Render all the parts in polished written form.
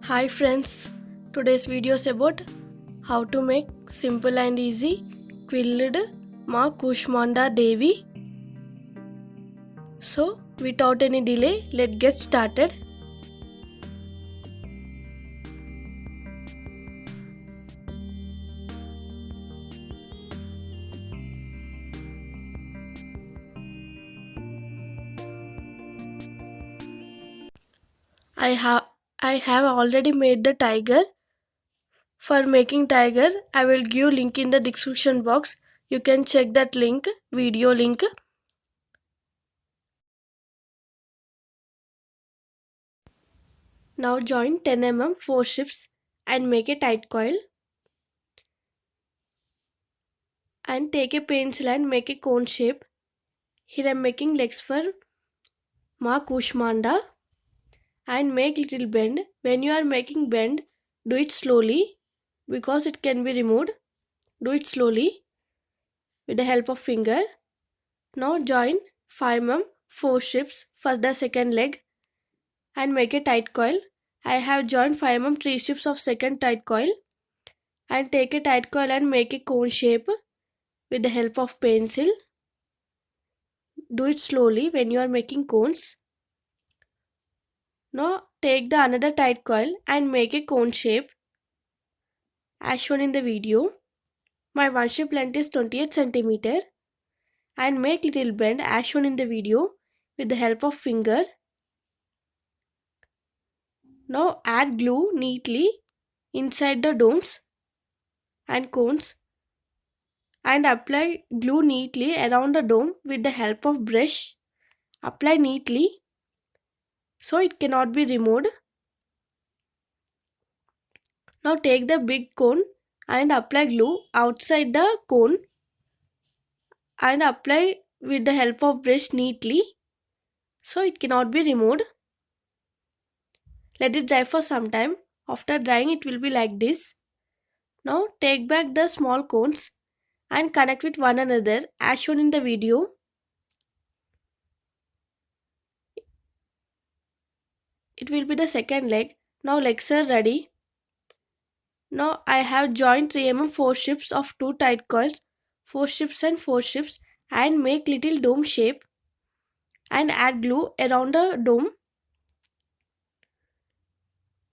Hi friends, today's video is about how to make simple and easy quilled Maa Kushmanda Devi. So without any delay, let's get started. I have already made the tiger. For making tiger, I will give link in the description box. You can check that link, video link. Now join 10 mm 4 strips and make a tight coil. And take a pencil and make a cone shape. Here I am making legs for Maa Kushmanda and make little bend. When you are making bend, do it slowly because it can be removed. Do it slowly with the help of finger. Now join 5 mm 4 strips for the second leg and make a tight coil. I have joined 5 mm 3 strips of second tight coil and take a tight coil and make a cone shape with the help of pencil. Do it slowly when you are making cones. Now take the another tight coil and make a cone shape as shown in the video. My one strip length is 28 cm and make little bend as shown in the video with the help of finger. Now add glue neatly inside the domes and cones and apply glue neatly around the dome with the help of brush. Apply neatly so it cannot be removed. Now take the big cone and apply glue outside the cone and apply with the help of brush neatly so it cannot be removed. Let it dry for some time. After drying it will be like this. Now take back the small cones and connect with one another as shown in the video. It will be the second leg. Now legs are ready. Now I have joined 3 mm 4 strips of 2 tight coils, 4 strips and 4 strips and make little dome shape and add glue around the dome.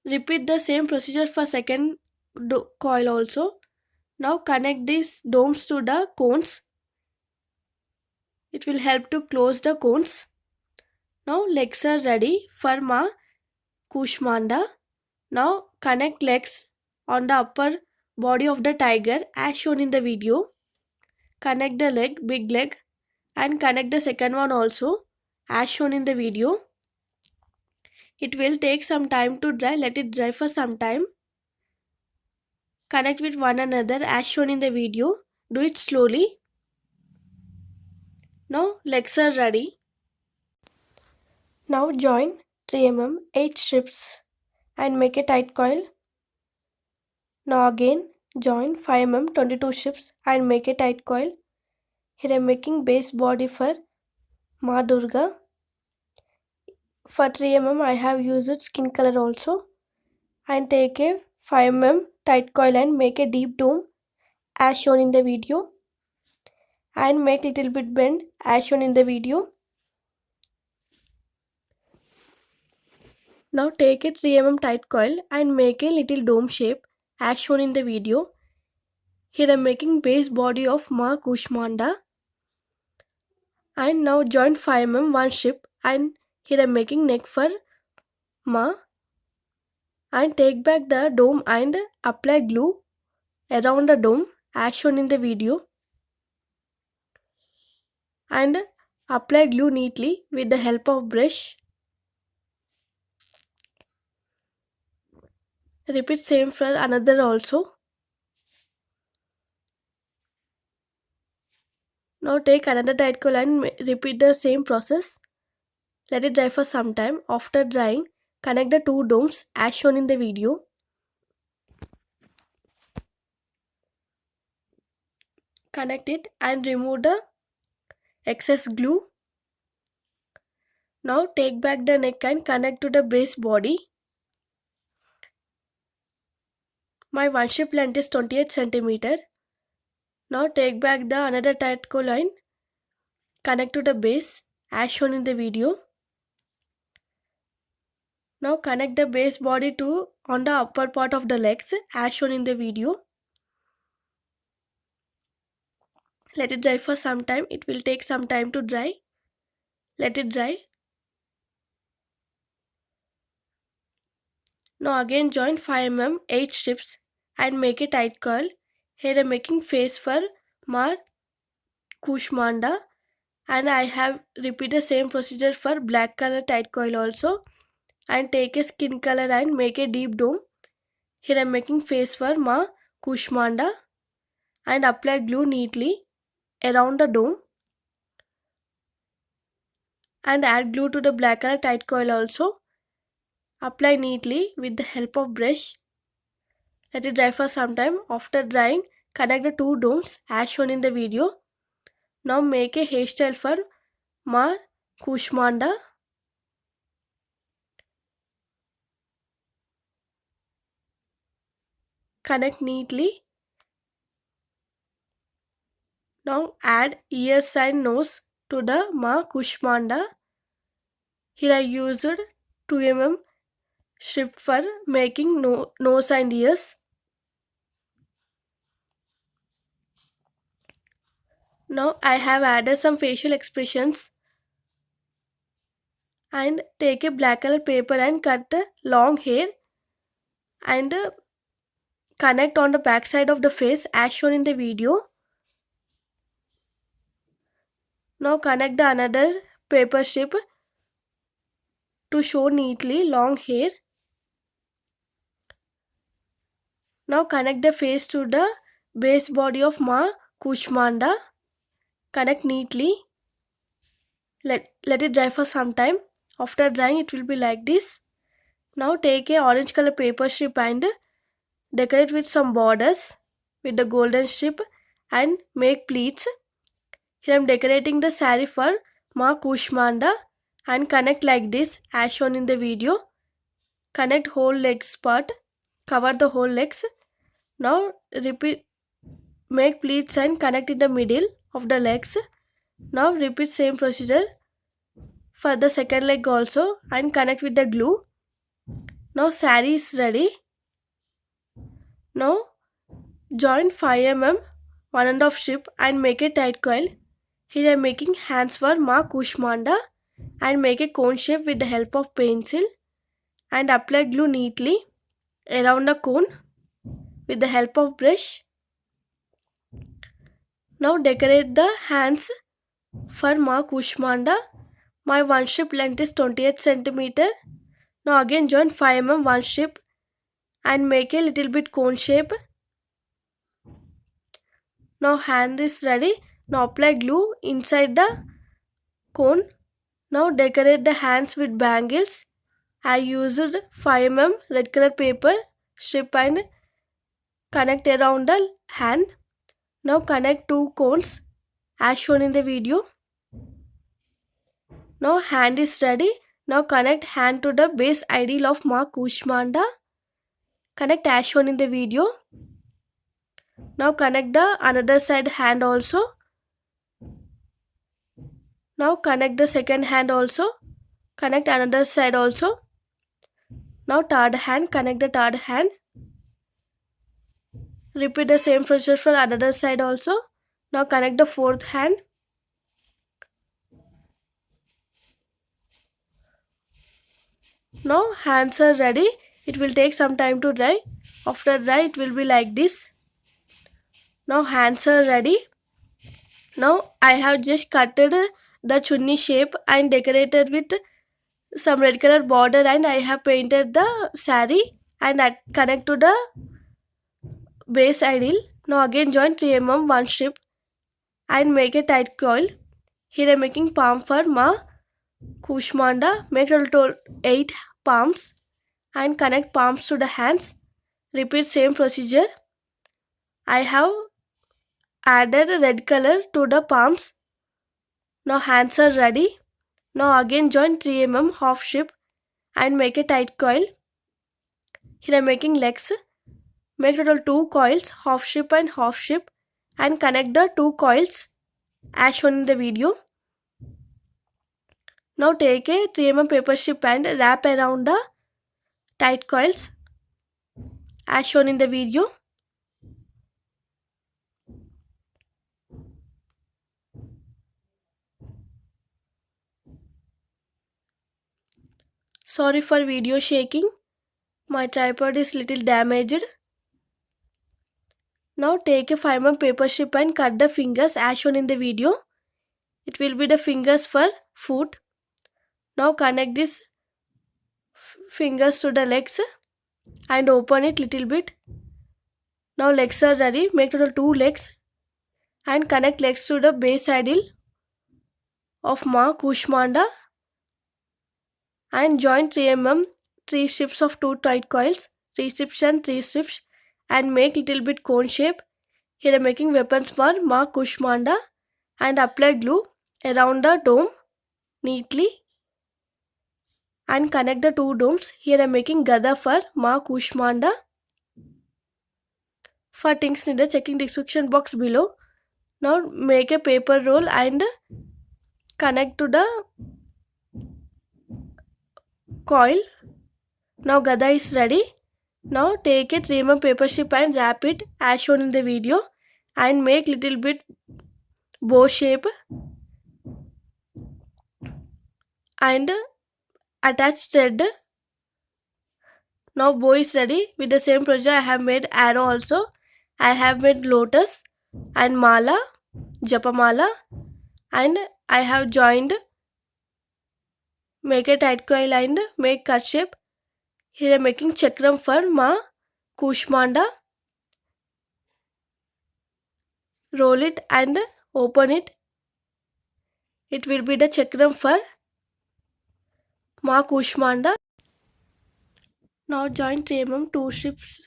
Repeat the same procedure for second coil also. Now connect these domes to the cones. It will help to close the cones. Now legs are ready for Maa Kushmanda. Now connect legs on the upper body of the tiger as shown in the video. Connect the leg, big leg, and connect the second one also as shown in the video. It will take some time to dry. Let it dry for some time. Connect with one another as shown in the video. Do it slowly. Now legs are ready. Now join 3 mm 8 strips and make a tight coil. Now again join 5 mm 22 strips and make a tight coil. Here I am making base body for Maa Durga. For 3 mm I have used skin color also. And take a 5 mm tight coil and make a deep dome as shown in the video. And make little bit bend as shown in the video. Now take a 3 mm tight coil and make a little dome shape as shown in the video. Here I am making base body of Maa Kushmanda. And now join 5 mm one strip and here I am making neck for Maa. And take back the dome and apply glue around the dome as shown in the video. And apply glue neatly with the help of brush. Repeat same for another also. Now take another tight coil and repeat the same process. Let it dry for some time. After drying, connect the two domes as shown in the video. Connect it and remove the excess glue. Now take back the neck and connect to the base body. My one strip length is 28 cm. Now take back the another tight line, connect to the base as shown in the video. Now connect the base body to on the upper part of the legs as shown in the video. Let it dry for some time. It will take some time to dry. Let it dry. Now again join 5 mm 8 strips and make a tight coil. Here I am making face for Maa Kushmanda, and I have repeated same procedure for black color tight coil also. And take a skin color and make a deep dome. Here I am making face for Maa Kushmanda and apply glue neatly around the dome and add glue to the black color tight coil also. Apply neatly with the help of brush. Let it dry for some time. After drying, connect the two domes as shown in the video. Now make a hairstyle for Maa Kushmanda. Connect neatly. Now add ears and nose to the Maa Kushmanda. Here I used 2 mm strip for making nose and ears. Now I have added some facial expressions and take a black color paper and cut long hair and connect on the back side of the face as shown in the video. Now connect the another paper strip to show neatly long hair. Now connect the face to the base body of Maa Kushmanda. Connect neatly. Let it dry for some time. After drying it will be like this. Now take a orange color paper strip and decorate with some borders with the golden strip and make pleats. Here I am decorating the saree for Maa Kushmanda and connect like this as shown in the video. Connect whole legs part. Cover the whole legs. Now repeat, make pleats and connect in the middle of the legs. Now repeat same procedure for the second leg also and connect with the glue. Now saree is ready. Now join 5 mm 1.5 strip and make a tight coil. Here I am making hands for Maa Kushmanda and make a cone shape with the help of pencil and apply glue neatly around the cone with the help of brush. Now decorate the hands for Maa Kushmanda. My one strip length is 28 cm. Now again join 5 mm one strip and make a little bit cone shape. Now hand is ready. Now apply glue inside the cone. Now decorate the hands with bangles. I used 5 mm red color paper strip and connect around the hand. Now connect two cones as shown in the video. Now hand is ready. Now connect hand to the base ideal of Maa Kushmanda. Connect as shown in the video. Now connect the another side hand also. Now connect the second hand also. Connect another side also. Now third hand, connect the third hand. Repeat the same procedure for another side also. Now connect the fourth hand. Now hands are ready. It will take some time to dry. After dry it will be like this. Now hands are ready. Now I have just cutted the chunni shape and decorated with some red color border, and I have painted the saree and connect to the base ideal. Now again join 3 mm one strip and make a tight coil. Here I am making palm for Maa Kushmanda. Make total 8 palms and connect palms to the hands. Repeat same procedure. I have added red color to the palms. Now hands are ready. Now again join 3 mm half strip and make a tight coil. Here I am making legs. Make total 2 coils, half strip and half strip, and connect the 2 coils as shown in the video. Now take a 3mm paper strip and wrap around the tight coils as shown in the video. Sorry for video shaking. My tripod is little damaged. Now take a 5mm paper strip and cut the fingers as shown in the video. It will be the fingers for foot. Now connect these fingers to the legs and open it little bit. Now legs are ready. Make total 2 legs and connect legs to the base saddle of Maa Kushmanda and join 3mm 3 strips of 2 tight coils, 3 strips and 3 strips, and make little bit cone shape. Here I am making weapons for Maa Kushmanda and apply glue around the dome neatly and connect the 2 domes. Here I am making gada for Maa Kushmanda. For things needed, checking description box below. Now make a paper roll and connect to the coil. Now gada is ready. Now take a 3mm paper strip and wrap it as shown in the video and make little bit bow shape and attach thread. Now bow is ready. With the same procedure I have made arrow also. I have made lotus and mala, japamala, and I have joined. Make a tight coil and make cut shape. Here I am making chakram for Maa Kushmanda. Roll it and open it. It will be the chakram for Maa Kushmanda. Now join 3mm 2 strips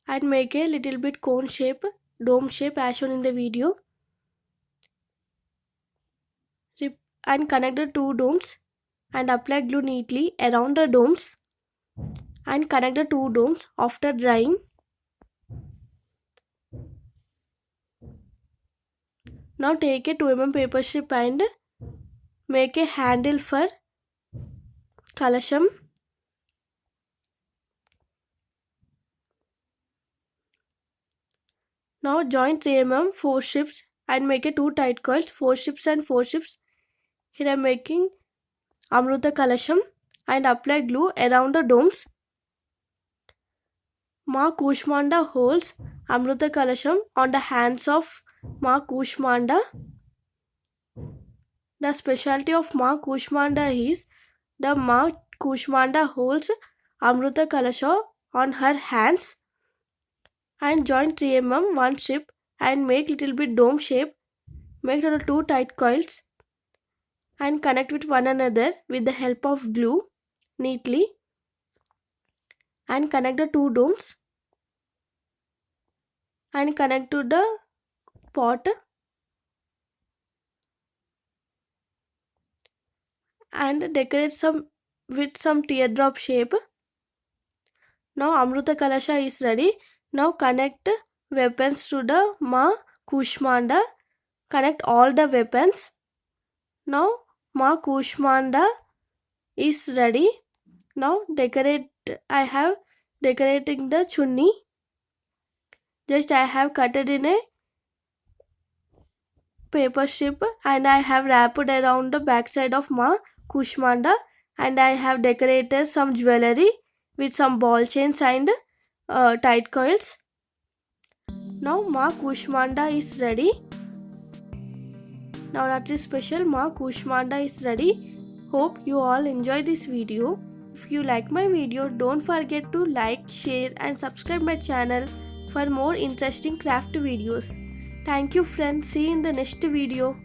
and make a little bit cone shape, dome shape as shown in the video. And connect the 2 domes and apply glue neatly around the domes and connect the 2 domes after drying. Now take a 2mm paper strip and make a handle for kalasham. Now join 3mm 4 strips and make a 2 tight coils, 4 strips and 4 strips. Here I am making Amruta Kalasham and apply glue around the domes. Maa Kushmanda holds Amruta Kalasham on the hands of Maa Kushmanda. The specialty of Maa Kushmanda is the Maa Kushmanda holds Amruta Kalasha on her hands and join 3mm 1 strip and make little bit dome shape. Make total 2 tight coils and connect with one another with the help of glue neatly and connect the 2 domes and connect to the pot and decorate with some teardrop shape. Now Amruta Kalasha is ready. Now connect weapons to the Maa Kushmanda. Connect all the weapons. Now Maa Kushmanda is ready. Now decorate. I have decorating the chunni. Just I have cut it in a paper strip and I have wrapped around the backside of Maa Kushmanda and I have decorated some jewelry with some ball chains and tight coils. Now Maa Kushmanda is ready. Navaratri special Maa Kushmanda is ready. Hope you all enjoy this video. If you like my video, don't forget to like, share and subscribe my channel for more interesting craft videos. Thank you friends. See you in the next video.